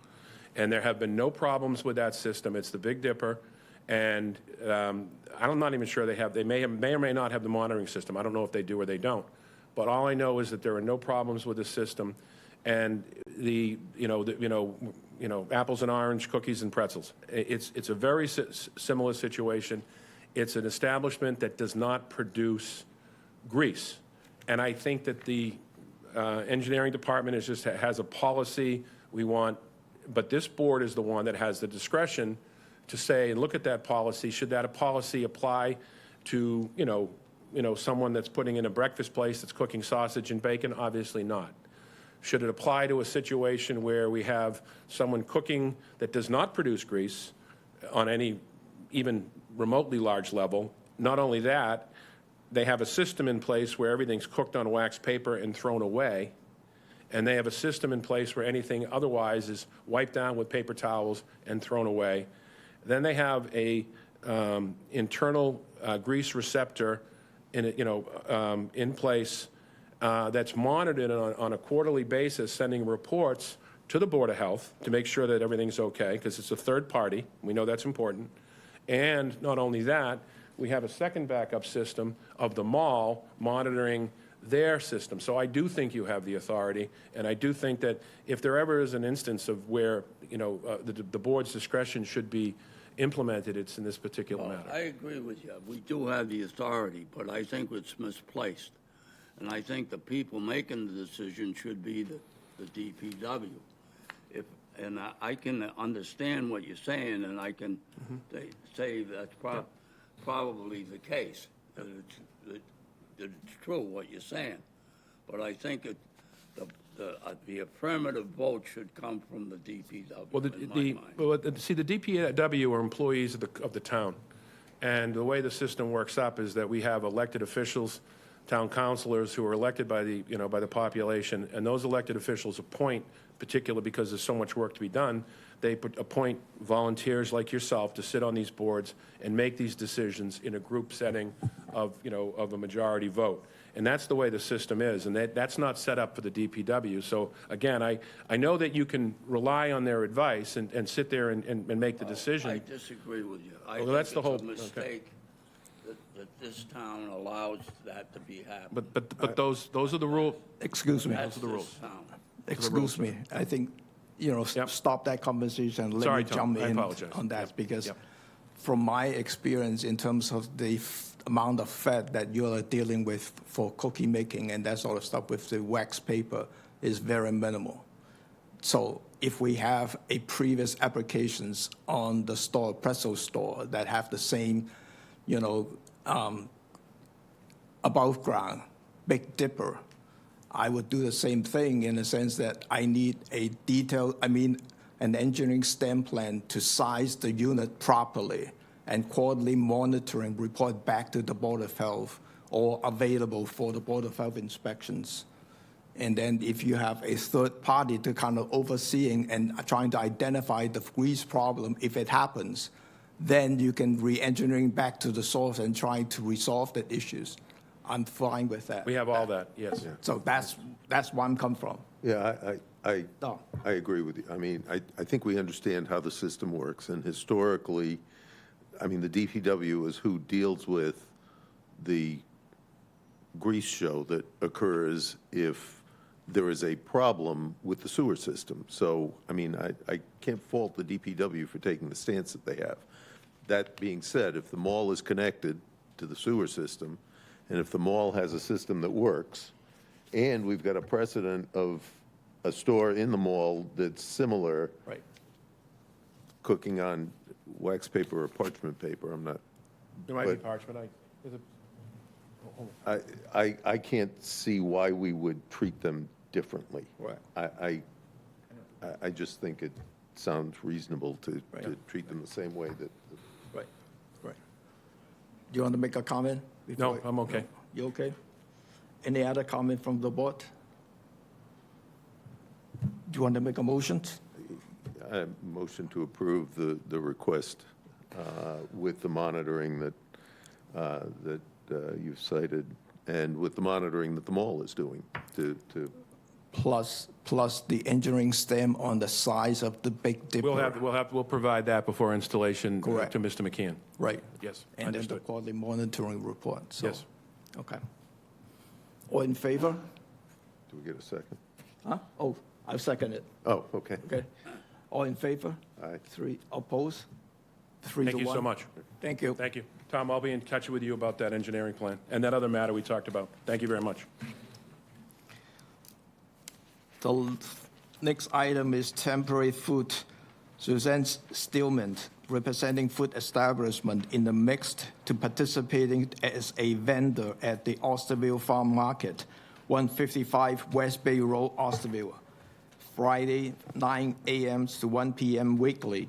And there have been no problems with that system. It's the Big Dipper. And I'm not even sure they may or may not have the monitoring system. I don't know if they do or they don't. But all I know is that there are no problems with the system. And apples and orange, cookies and pretzels. It's a very similar situation. It's an establishment that does not produce grease. And I think that the engineering department has a policy we want, but this board is the one that has the discretion to say, look at that policy. Should that policy apply to, someone that's putting in a breakfast place that's cooking sausage and bacon? Obviously not. Should it apply to a situation where we have someone cooking that does not produce grease on any even remotely large level? Not only that, they have a system in place where everything's cooked on wax paper and thrown away, and they have a system in place where anything otherwise is wiped down with paper towels and thrown away. Then they have a internal grease receptor in place that's monitored on a quarterly basis, sending reports to the Board of Health to make sure that everything's okay, because it's a third party. We know that's important. And not only that, we have a second backup system of the mall monitoring their system. So I do think you have the authority, and I do think that if there ever is an instance of where, the board's discretion should be implemented it in this particular Well, matter. I agree with you. We do have the authority, but I think it's misplaced. And I think the people making the decision should be the DPW. I can understand what you're saying, and I can say that's probably the case, that it's true what you're saying. But I think the affirmative vote should come from the DPW, Well, in my mind. see, the DPW are employees of the town, and the way the system works up is that we have elected officials, town councilors who are elected by the population, and those elected officials appoint, particularly because there's so much work to be done, they appoint volunteers like yourself to sit on these boards and make these decisions in a group setting of a majority vote. And that's the way the system is, and that's not set up for the DPW. So again, I know that you can rely on their advice and sit there and make the decision. I disagree with you. I Well, think that's the it's whole- a mistake that this town allows that to be happening. But those are the rules. Excuse me. That's the rules. this town. Excuse me. I think, Yep. stop that conversation and let Sorry, me Tom. jump I in apologize. on that, Yep. because Yep. from my experience in terms of the amount of fat that you're dealing with for cookie making and that sort of stuff with the wax paper is very minimal. So if we have a previous applications on the store, pretzel store, that have the same, above ground, Big Dipper, I would do the same thing in the sense that I need an engineering stamp plan to size the unit properly and quarterly monitoring report back to the Board of Health or available for the Board of Health inspections. And then if you have a third party to kind of overseeing and trying to identify the grease problem if it happens, then you can re-engineering back to the source and trying to resolve the issues. I'm fine with that. We have all that, yes. So that's where I'm come from. Yeah, No. I agree with you. I mean, I think we understand how the system works, and historically, I mean, the DPW is who deals with the grease show that occurs if there is a problem with the sewer system. So, I mean, I can't fault the DPW for taking the stance that they have. That being said, if the mall is connected to the sewer system, and if the mall has a system that works, and we've got a precedent of a store in the mall that's similar, Right. cooking on wax paper or parchment paper, I'm not, There might be But- parchment. I can't see why we would treat them differently. Right. I just think it sounds reasonable to Right. treat them the same way that, Right. Do you want to make a comment? No, before- I'm okay. You okay? Any other comment from the board? Do you want to make a motion? motion to approve the request with the monitoring that you've cited, and with the monitoring that the mall is doing to Plus the engineering stamp on the size of the Big Dipper. We'll provide that before installation Correct. to Mr. McKeon. Right. Yes, And then the understood. quarterly monitoring report, so. Yes. Okay. All in favor? do we get a second? Huh? Oh, I second it. Oh, okay. Okay. All in favor? Aye. 3 opposed? 3 to 1. Thank you so much. Thank you. Thank you. Tom, I'll be in touch with you about that engineering plan and that other matter we talked about. Thank you very much. The next item is temporary food. Susanne Steelman, representing food establishment in the mixed to participating as a vendor at the Osterville Farm Market, 155 West Bay Road, Osterville. Friday, 9 a.m. to 1 p.m. weekly.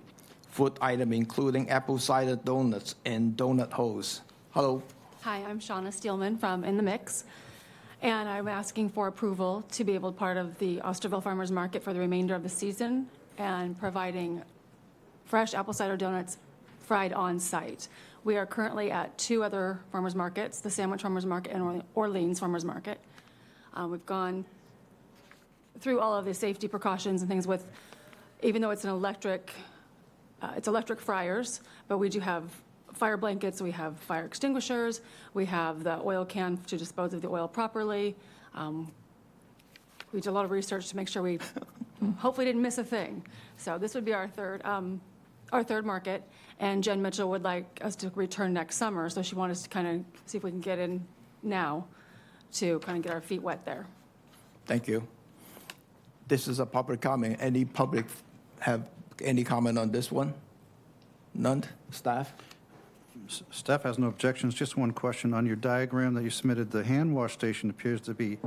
Food item including apple cider donuts and donut holes. Hello. Hi, I'm Shaunah Steelman from In the Mix, and I'm asking for approval to be able to part of the Osterville Farmers Market for the remainder of the season and providing fresh apple cider donuts fried on site. We are currently at 2 other farmers markets, the Sandwich Farmers Market and Orleans Farmers Market. We've gone through all of the safety precautions and things with, even though it's electric fryers, but we do have fire blankets, we have fire extinguishers, we have the oil can to dispose of the oil properly. We did a lot of research to make sure we hopefully didn't miss a thing. So this would be our third. our third market, and Jen Mitchell would like us to return next summer, so she wanted us to kind of see if we can get in now to kind of get our feet wet there. Thank you. This is a public comment. Any public have any comment on this one? None? Staff? Staff has no objections. Just one question. On your diagram that you submitted, the hand wash station appears to be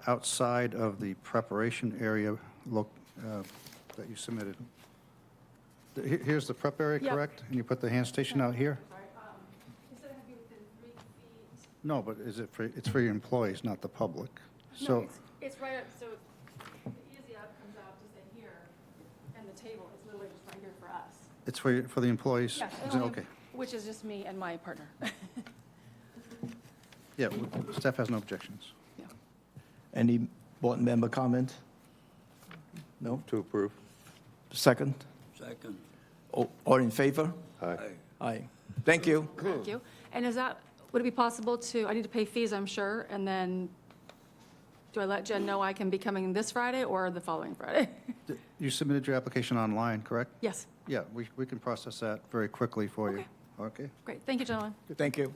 outside of the preparation area that you submitted. Here's the prep area, Yep. correct? And you put the hand station out here? Sorry, he said it had to be within 3 feet. No, but it's for your employees, not the public. No, So, it's right up, so the easy up comes out to say here, and the table is literally just right here for us. it's for the employees? Yeah, Is it- Okay. which is just me and my partner. Yeah, staff has no objections. Yeah. Any board member comment? No? To approve. Second? Second. All in favor? Aye. Aye. Thank you. Thank you. And would it be possible I need to pay fees, I'm sure, and then do I let Jen know I can be coming this Friday or the following Friday? You submitted your application online, correct? Yes. Yeah, we can process that very quickly for you. Okay? Great. Thank you, gentlemen. Thank you.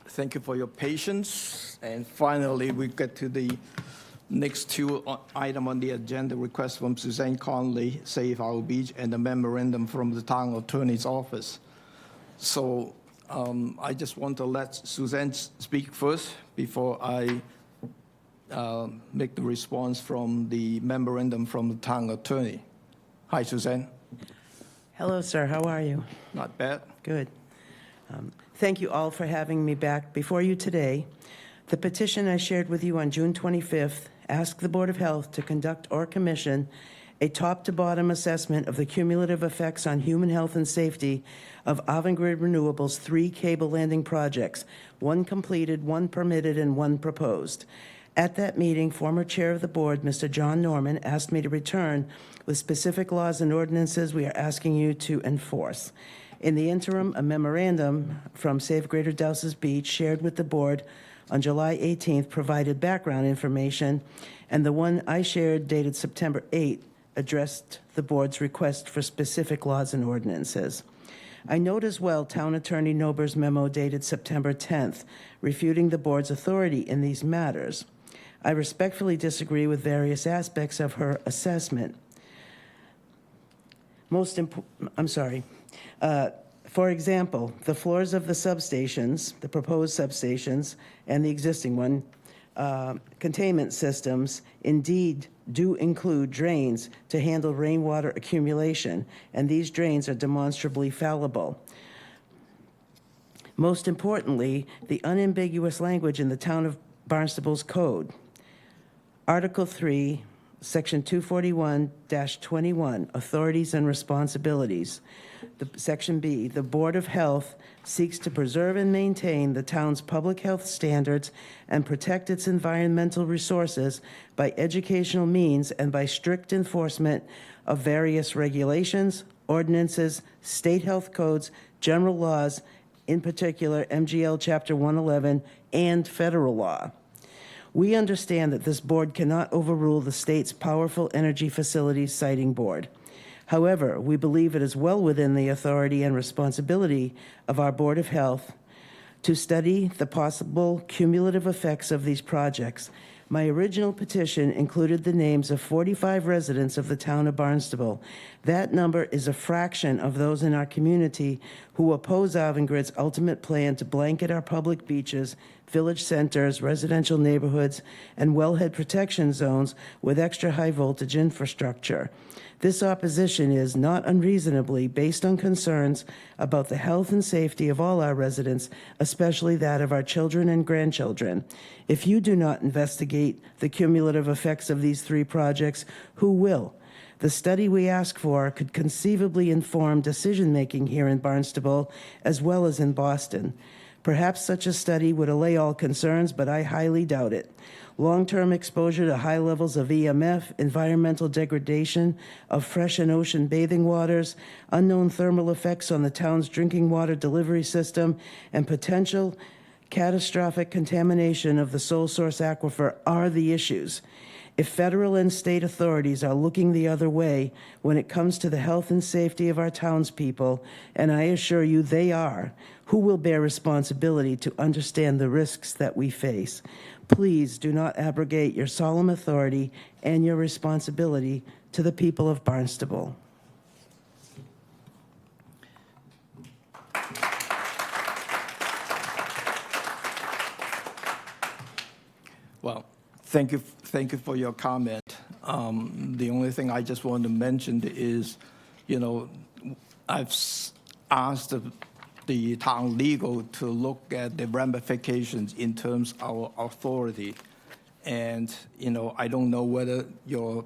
Thank you for your patience. And finally, we get to the next two item on the agenda, request from Susanne Conley, Save Our Beach, and the memorandum from the town attorney's office. So I just want to let Susanne speak first before I make the response from the memorandum from the town attorney. Hi, Susanne. Hello, sir. How are you? Not bad. Good. Thank you all for having me back before you today. The petition I shared with you on June 25th asked the Board of Health to conduct or commission a top-to-bottom assessment of the cumulative effects on human health and safety of Avangrid Renewables' 3 cable landing projects, 1 completed, 1 permitted, and 1 proposed. At that meeting, former chair of the board, Mr. John Norman, asked me to return with specific laws and ordinances we are asking you to enforce. In the interim, a memorandum from Save Greater Dowses Beach shared with the board on July 18th provided background information, and the one I shared dated September 8th addressed the board's request for specific laws and ordinances. I note as well Town Attorney Nober's memo dated September 10th, refuting the board's authority in these matters. I respectfully disagree with various aspects of her assessment. For example, the floors of the substations, the proposed substations, and the existing one, containment systems indeed do include drains to handle rainwater accumulation, and these drains are demonstrably fallible. Most importantly, the unambiguous language in the Town of Barnstable's code. Article 3, Section 241-21, Authorities and Responsibilities. Section B, the Board of Health seeks to preserve and maintain the town's public health standards and protect its environmental resources by educational means and by strict enforcement of various regulations, ordinances, state health codes, general laws, in particular MGL Chapter 111, and federal law. We understand that this board cannot overrule the state's powerful energy facilities siting board. However, we believe it is well within the authority and responsibility of our Board of Health to study the possible cumulative effects of these projects. My original petition included the names of 45 residents of the town of Barnstable. That number is a fraction of those in our community who oppose Avangrid's ultimate plan to blanket our public beaches, village centers, residential neighborhoods, and wellhead protection zones with extra high voltage infrastructure. This opposition is not unreasonably based on concerns about the health and safety of all our residents, especially that of our children and grandchildren. If you do not investigate the cumulative effects of these 3 projects, who will? The study we ask for could conceivably inform decision-making here in Barnstable as well as in Boston. Perhaps such a study would allay all concerns, but I highly doubt it. Long-term exposure to high levels of EMF, environmental degradation of fresh and ocean bathing waters, unknown thermal effects on the town's drinking water delivery system, and potential catastrophic contamination of the sole source aquifer are the issues. If federal and state authorities are looking the other way when it comes to the health and safety of our townspeople, and I assure you they are, who will bear responsibility to understand the risks that we face? Please do not abrogate your solemn authority and your responsibility to the people of Barnstable. Well, thank you for your comment. The only thing I just want to mention is, I've asked the town legal to look at the ramifications in terms of our authority, and I don't know whether your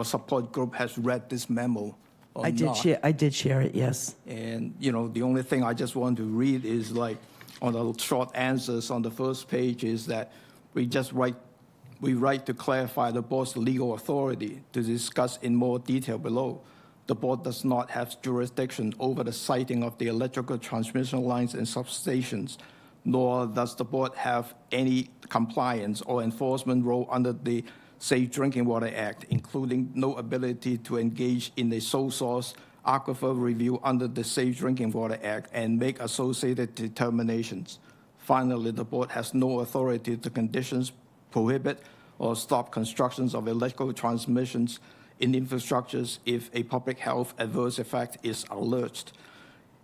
support group has read this memo or not. I did share it, yes. And, the only thing I just want to read is like, on the short answers on the first page is that we write to clarify the board's legal authority to discuss in more detail below. The board does not have jurisdiction over the siting of the electrical transmission lines and substations, nor does the board have any compliance or enforcement role under the Safe Drinking Water Act, including no ability to engage in a sole source aquifer review under the Safe Drinking Water Act and make associated determinations. Finally, the board has no authority to conditions, prohibit, or stop constructions of electrical transmissions in infrastructures if a public health adverse effect is alleged.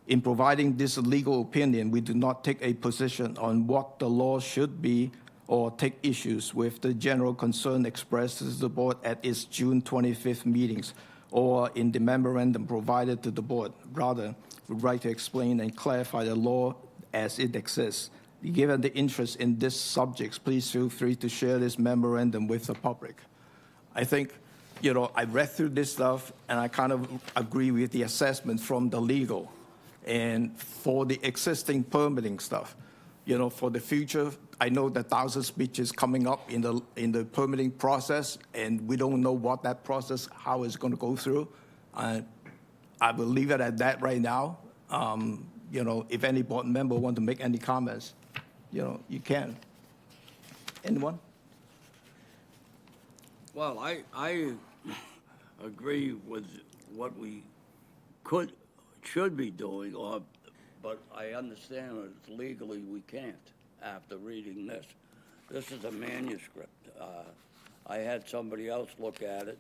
In providing this legal opinion, we do not take a position on what the law should be or take issues with the general concern expressed to the board at its June 25th meetings or in the memorandum provided to the board. Rather, we would like to explain and clarify the law as it exists. Given the interest in these subjects, please feel free to share this memorandum with the public. I think, I read through this stuff, and I kind of agree with the assessment from the legal. And for the existing permitting stuff, for the future, I know that 1,000 speeches coming up in the permitting process, and we don't know what that process, how it's going to go through. I will leave it at that right now. If any board member want to make any comments, you can. Anyone? Well, I agree with what we should be doing, but I understand that legally we can't after reading this. This is a manuscript. I had somebody else look at it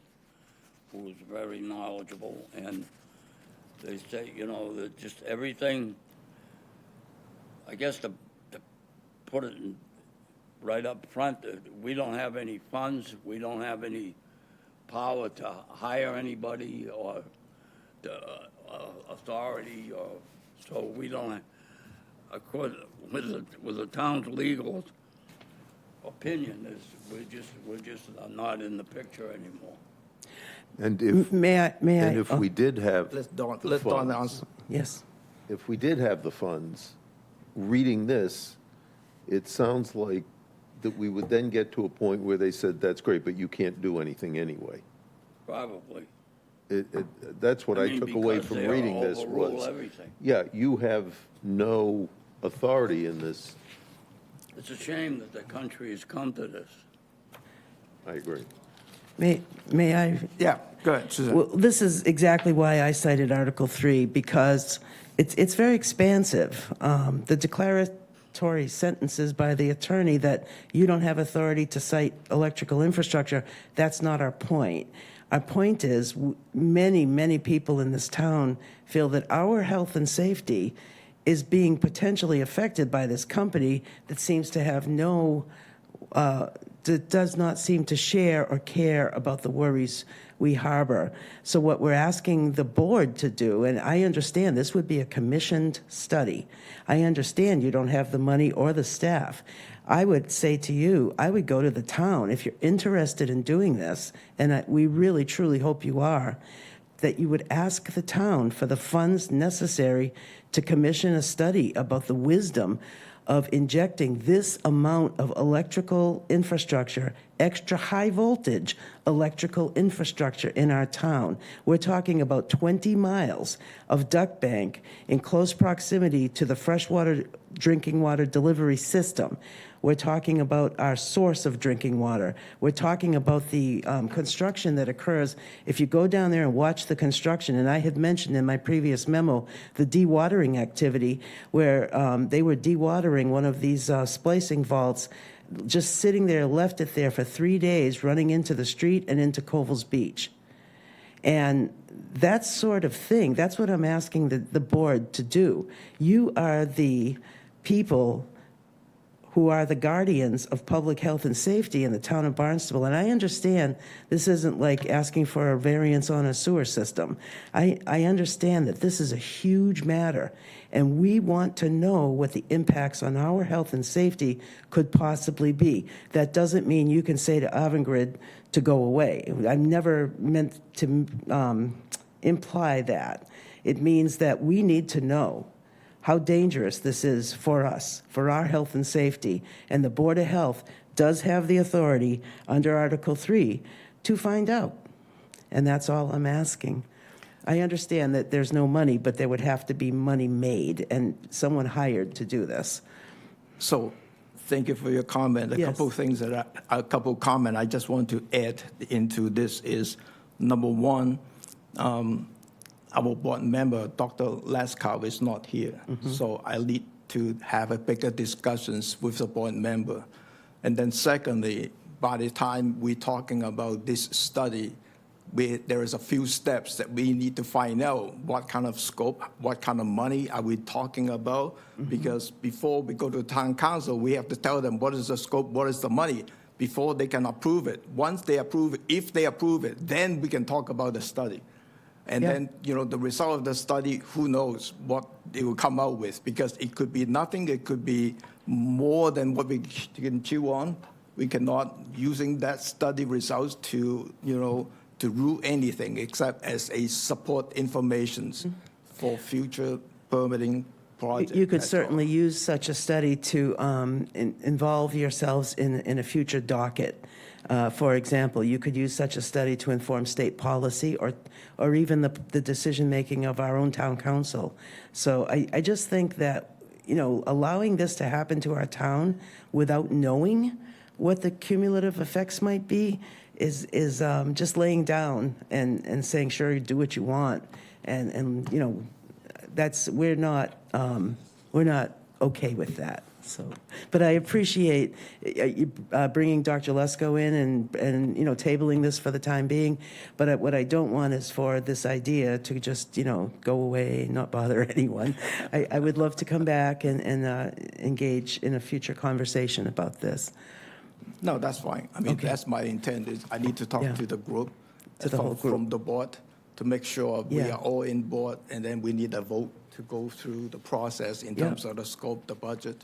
who was very knowledgeable, and they say, that just everything, I guess to put it right up front, we don't have any funds, we don't have any power to hire anybody or authority, so we don't. Of course, with the town's legal opinion, we're just not in the picture anymore. And if May I? we did have Let's Dawn funds, answer. Yes. if we did have the funds, reading this, it sounds like that we would then get to a point where they said, that's great, but you can't do anything anyway. Probably. That's what I mean, took away because from they'll reading this overrule was, everything. yeah, you have no authority in this. It's a shame that the country has come to this. I agree. May I? Yeah, go ahead, Susanne. Well, this is exactly why I cited Article 3, because it's very expansive. The declaratory sentences by the attorney that you don't have authority to cite electrical infrastructure, that's not our point. Our point is many, many people in this town feel that our health and safety is being potentially affected by this company that seems to have that does not seem to share or care about the worries we harbor. So what we're asking the board to do, and I understand this would be a commissioned study. I understand you don't have the money or the staff. I would say to you, I would go to the town, if you're interested in doing this, and we really truly hope you are, that you would ask the town for the funds necessary to commission a study about the wisdom of injecting this amount of electrical infrastructure extra high voltage electrical infrastructure in our town. We're talking about 20 miles of duct bank in close proximity to the freshwater drinking water delivery system. We're talking about our source of drinking water. We're talking about the construction that occurs. If you go down there and watch the construction, and I had mentioned in my previous memo the dewatering activity where they were dewatering one of these splicing vaults, just sitting there, left it there for 3 days, running into the street and into Covell's Beach. And that sort of thing, that's what I'm asking the board to do. You are the people who are the guardians of public health and safety in the town of Barnstable. And I understand this isn't like asking for a variance on a sewer system. I understand that this is a huge matter, and we want to know what the impacts on our health and safety could possibly be. That doesn't mean you can say to Avangrid to go away. I've never meant to imply that. It means that we need to know how dangerous this is for us, for our health and safety. And the Board of Health does have the authority under Article 3 to find out. And that's all I'm asking. I understand that there's no money, but there would have to be money made and someone hired to do this. So, thank you for your comment. Yes. A couple comment I just want to add into this is, number one, our board member, Dr. Laskow, is not here. So I need to have a bigger discussions with the board member. And then secondly, by the time we're talking about this study, there is a few steps that we need to find out what kind of scope, what kind of money are we talking about? Because before we go to town council, we have to tell them what is the scope, what is the money, before they can approve it. Once they approve it, if they approve it, then we can talk about the study. And then, the result of the study, who knows what they will come out with, because it could be nothing, it could be more than what we can chew on. We cannot, using that study results to rule anything except as a support information for future permitting projects. You could certainly use such a study to involve yourselves in a future docket. For example, you could use such a study to inform state policy or even the decision-making of our own town council. So I just think that, allowing this to happen to our town without knowing what the cumulative effects might be is just laying down and saying, sure, do what you want. And we're not okay with that. So, but I appreciate you bringing Dr. Lesko in and tabling this for the time being. But what I don't want is for this idea to just go away, not bother anyone. I would love to come back and engage in a future conversation about this. No, that's fine. I mean, Okay. that's my intent. Is I need to talk Yeah. to the group, To the whole group. from the board, to make sure we Yeah. are all in board, and then we need a vote to go through the process in Yeah. terms of the scope, the budget,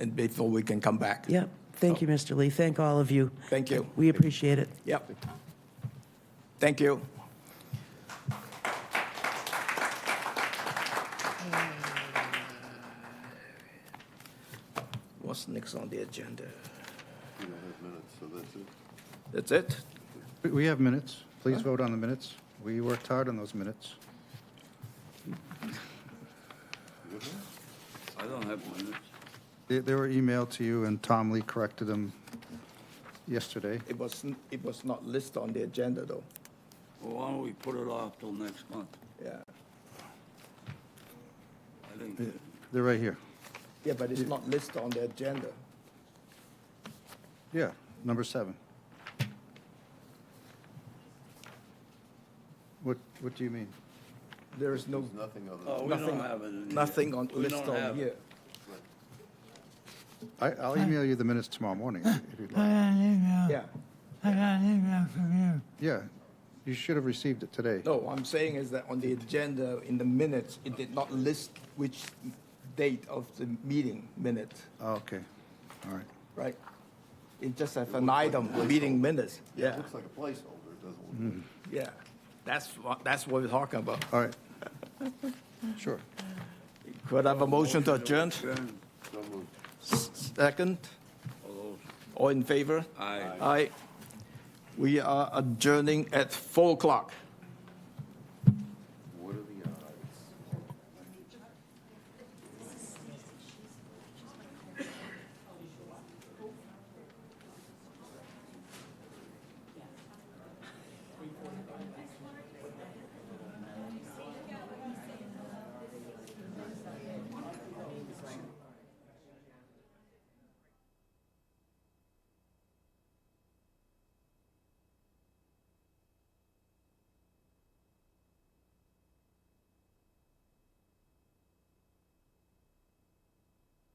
and before we can come back. Yep. Thank you, Mr. Lee. Thank all of you. Thank you. We appreciate it. Yep. Thank you. What's next on the agenda? We don't have minutes, so that's it. That's it? We have minutes. Please vote on the minutes. We worked hard on those minutes. I don't have minutes. They were emailed to you, and Tom Lee corrected them yesterday. It was not listed on the agenda, though. Well, why don't we put it off till next month? Yeah. I think, They're right here. Yeah, but it's not listed on the agenda. Yeah, number 7. What do you mean? There is no, Nothing other oh, than, we Nothing- don't have it in here. nothing on, We listed don't on have here. it. I'll email you the minutes tomorrow morning if you'd like. Yeah. Yeah, you should have received it today. No, I'm saying is that on the agenda, in the minutes, it did not list which date of the meeting minute, Oh, okay, all right. right? It just has an item, meeting minutes. it Yeah, looks like a placeholder, it doesn't look. yeah. That's what we're talking about. All right. Sure. Could I have a motion to adjourn? Adjourn. So moved. Second? All those All in favor? Aye. Aye. We are adjourning at 4 o'clock.